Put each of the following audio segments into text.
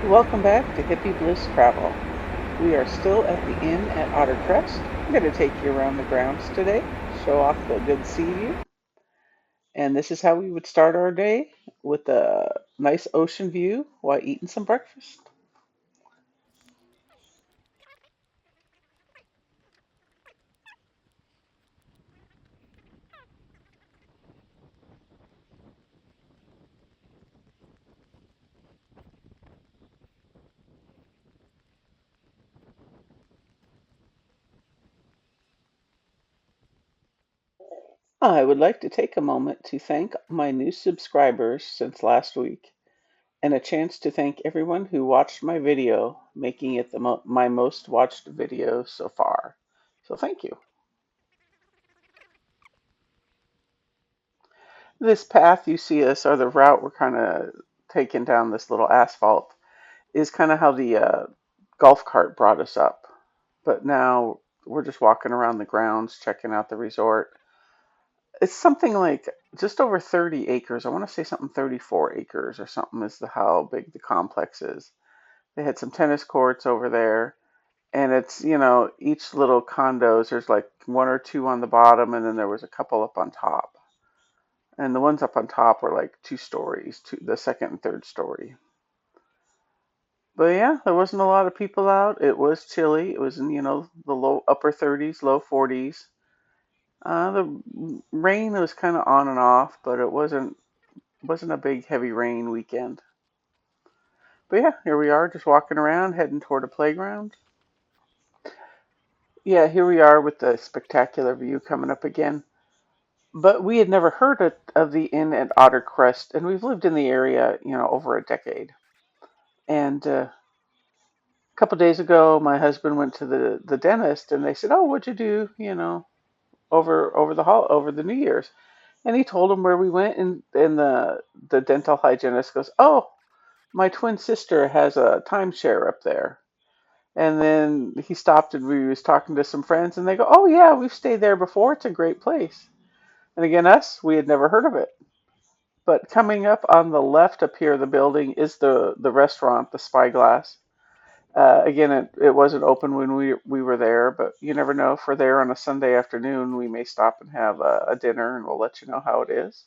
Welcome back to Hippie Bliss Travel. We are still at the inn at Otter Crest. I'm going to take you around the grounds today, show off the good sea view, and this is how we would start our day with a nice ocean view while eating some breakfast. I would like to take a moment to thank my new subscribers since last week and a chance to thank everyone who watched my video, making it my most watched video so far. So thank you. This path you see us, or the route we're kind of taking down this little asphalt, is kind of how the golf cart brought us up. But now we're just walking around the grounds, checking out the resort. It's something like just over 30 acres. I want to say something 34 acres or something is how big the complex is. They had some tennis courts over there. And it's, each little condos, there's like one or two on the bottom, and then there was a couple up on top. And the ones up on top were like 2 stories, the second and third story. But yeah, there wasn't a lot of people out. It was chilly. It was in, the low upper 30s, low 40s. The rain was kind of on and off, but it wasn't a big heavy rain weekend. But yeah, here we are, just walking around, heading toward a playground. Yeah, here we are with the spectacular view coming up again. But we had never heard of the inn at Otter Crest, and we've lived in the area, over a decade. And a couple of days ago, my husband went to the dentist, and they said, "Oh, what'd you do? Over the New Year's?" And he told them where we went, and the dental hygienist goes, "Oh, my twin sister has a timeshare up there." And then he stopped, and we was talking to some friends, and they go, "Oh yeah, we've stayed there before. It's a great place." And again, we had never heard of it. But coming up on the left up here, the building is the restaurant, the Spyglass. Again, it wasn't open when we were there, but you never know. If we're there on a Sunday afternoon, we may stop and have a dinner, and we'll let you know how it is.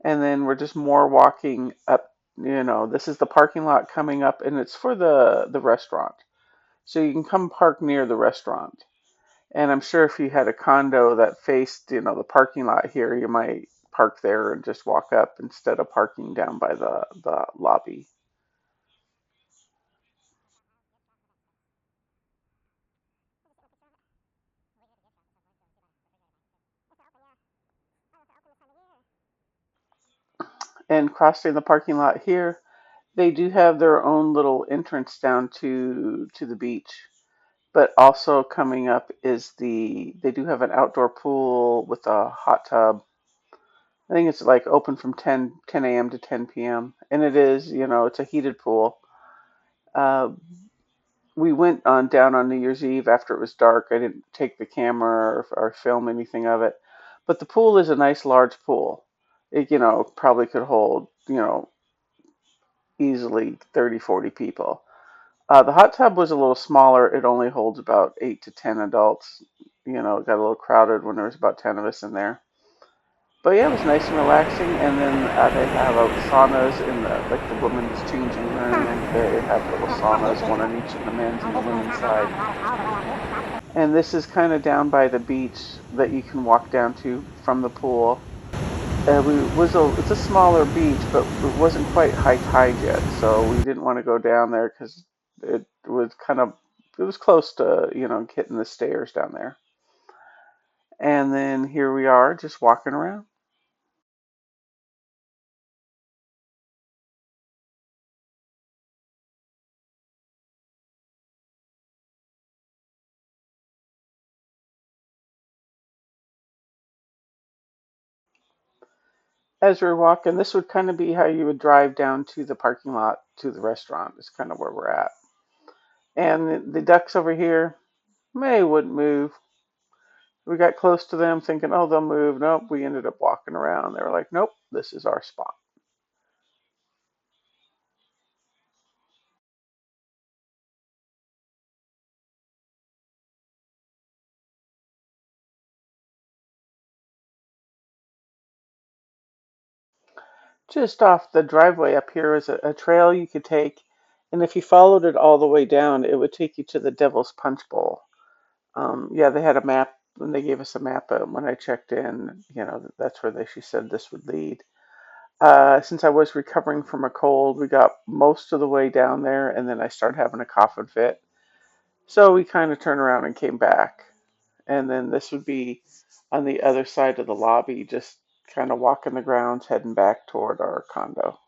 And then we're just more walking up. This is the parking lot coming up, and it's for the restaurant. So you can come park near the restaurant. And I'm sure if you had a condo that faced, the parking lot here, you might park there and just walk up instead of parking down by the lobby. And crossing the parking lot here, they do have their own little entrance down to the beach. But also coming up is they do have an outdoor pool with a hot tub. I think it's like open from 10 a.m. to 10 p.m. And it is, it's a heated pool. Uh, we went on down on New Year's Eve after it was dark. I didn't take the camera or film anything of it. But the pool is a nice large pool. It, probably could hold, easily 30, 40 people. The hot tub was a little smaller. It only holds about 8 to 10 adults. It got a little crowded when there was about 10 of us in there. But yeah, it was nice and relaxing. And then they have saunas in like the women's changing room. They have little saunas, one on each of the men's and the women's side. And this is kind of down by the beach that you can walk down to from the pool. It's a smaller beach, but it wasn't quite high tide yet, so we didn't want to go down there because it was it was close to hitting the stairs down there. And then here we are, just walking around. As we're walking, this would kind of be how you would drive down to the parking lot to the restaurant. Is kind of where we're at. And the ducks over here, they wouldn't move. We got close to them thinking, oh, they'll move. Nope, we ended up walking around. They were like, nope, this is our spot. Just off the driveway up here is a trail you could take, and if you followed it all the way down, it would take you to the Devil's Punch Bowl. Yeah, they had a map, and they gave us a map when I checked in. That's where she said this would lead. Since I was recovering from a cold, we got most of the way down there, and then I started having a cough and fit. So we kind of turned around and came back. And then this would be on the other side of the lobby, just kind of walking the grounds, heading back toward our condo.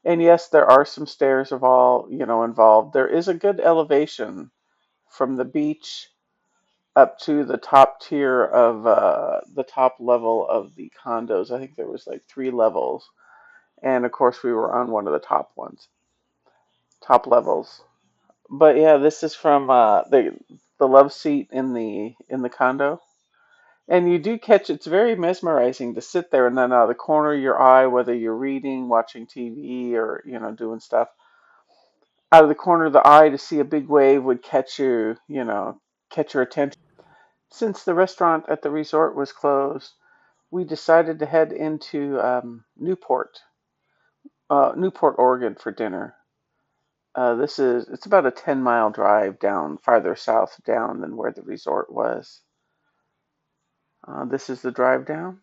And yes, there are some stairs involved. There is a good elevation from the beach up to the top tier of the top level of the condos. I think there was like three levels, and of course we were on one of the top levels. But yeah, this is from the love seat in the condo. And you do catch it's very mesmerizing to sit there and then out of the corner of your eye, whether you're reading, watching TV, or doing stuff, out of the corner of the eye to see a big wave would catch your attention. Since the restaurant at the resort was closed, we decided to head into Newport, Oregon for dinner. It's about a 10-mile drive down, farther south down than where the resort was. This is the drive down.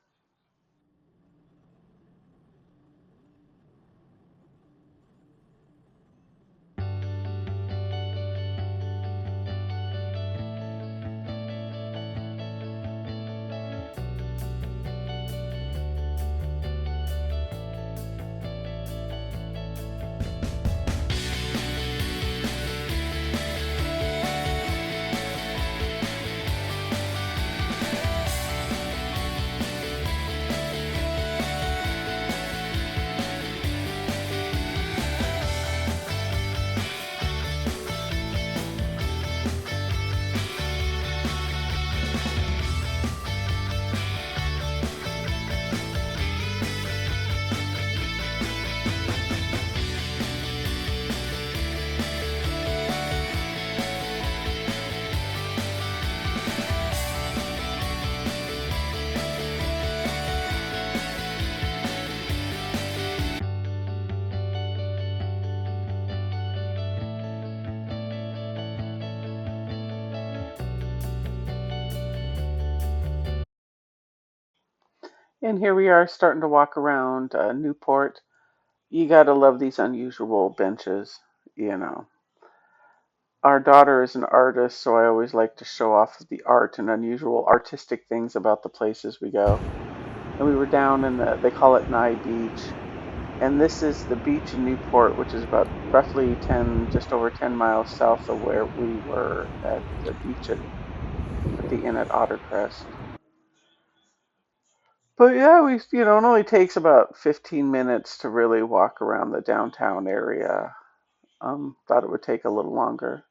And here we are starting to walk around Newport. You gotta love these unusual benches. You know, our daughter is an artist, so I always like to show off the art and unusual artistic things about the places we go. And we were down in they call it Nye Beach. And this is the beach in Newport, which is about roughly just over 10 miles south of where we were at the beach at the inn at Otter Crest. But yeah, it only takes about 15 minutes to really walk around the downtown area. Thought it would take a little longer.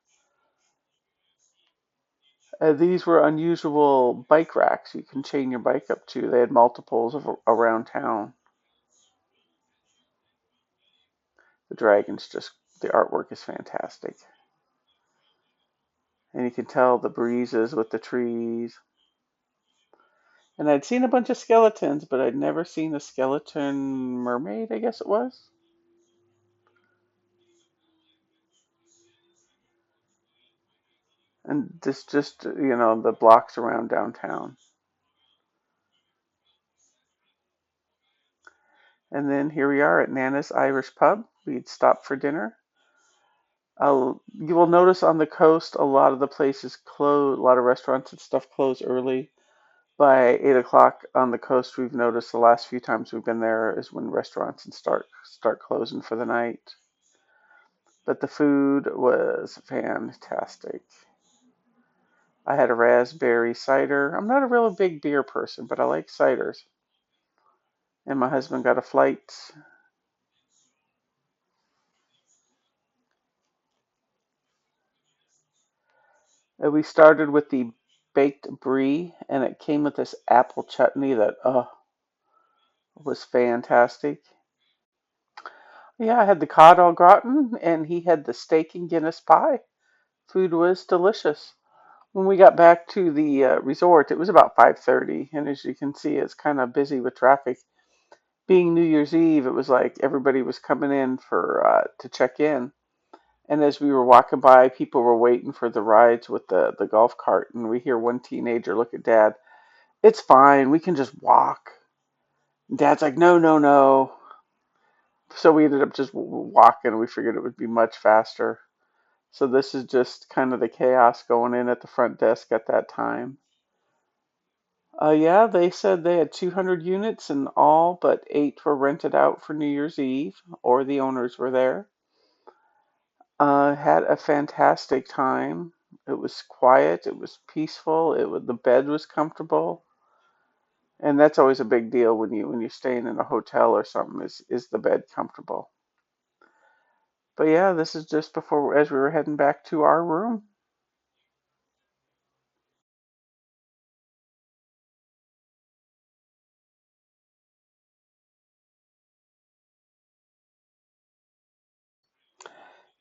These were unusual bike racks you can chain your bike up to. They had multiples around town. The dragons the artwork is fantastic. And you can tell the breezes with the trees. And I'd seen a bunch of skeletons, but I'd never seen a skeleton mermaid, I guess it was. And this the blocks around downtown. And then here we are at Nana's Irish Pub. We'd stopped for dinner. You will notice on the coast a lot of the places close, a lot of restaurants and stuff close early. By 8 o'clock on the coast, we've noticed the last few times we've been there is when restaurants and start closing for the night. But the food was fantastic. I had a raspberry cider. I'm not a real big beer person, but I like ciders. And my husband got a flight. We started with the baked brie, and it came with this apple chutney that was fantastic. Yeah, I had the cod au gratin, and he had the steak and Guinness pie. Food was delicious. When we got back to the resort, it was about 5:30, and as you can see, it's kind of busy with traffic. Being New Year's Eve, it was like everybody was coming in for to check in. And as we were walking by, people were waiting for the rides with the golf cart, and we hear one teenager look at Dad. It's fine, we can just walk. And Dad's like, no, no, no. So we ended up just walking. We figured it would be much faster. So this is just kind of the chaos going in at the front desk at that time. Yeah, they said they had 200 units and all but 8 were rented out for New Year's Eve, or the owners were there. Had a fantastic time. It was quiet, it was peaceful, the bed was comfortable, and that's always a big deal when you're staying in a hotel or something is the bed comfortable. But yeah, this is just before as we were heading back to our room.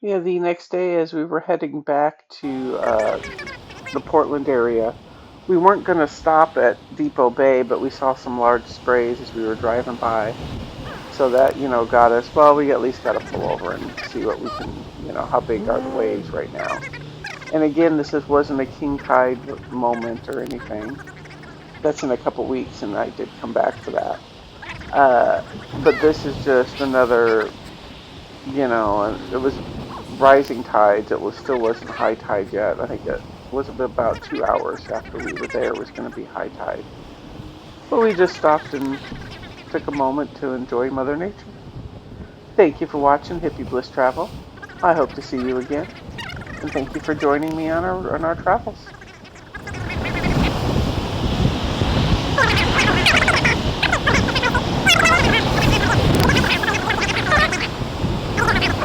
Yeah, the next day as we were heading back to the Portland area, we weren't going to stop at Depot Bay, but we saw some large sprays as we were driving by. So that, got us, well, we at least got to pull over and see what we can, how big are the waves right now. And again, wasn't a king tide moment or anything. That's in a couple weeks, and I did come back for that. Uh, but this is just another, it was rising tides. Still wasn't high tide yet. I think it was about 2 hours after we were there was going to be high tide. But we just stopped and took a moment to enjoy Mother Nature. Thank you for watching Hippie Bliss Travel. I hope to see you again, and thank you for joining me on our travels.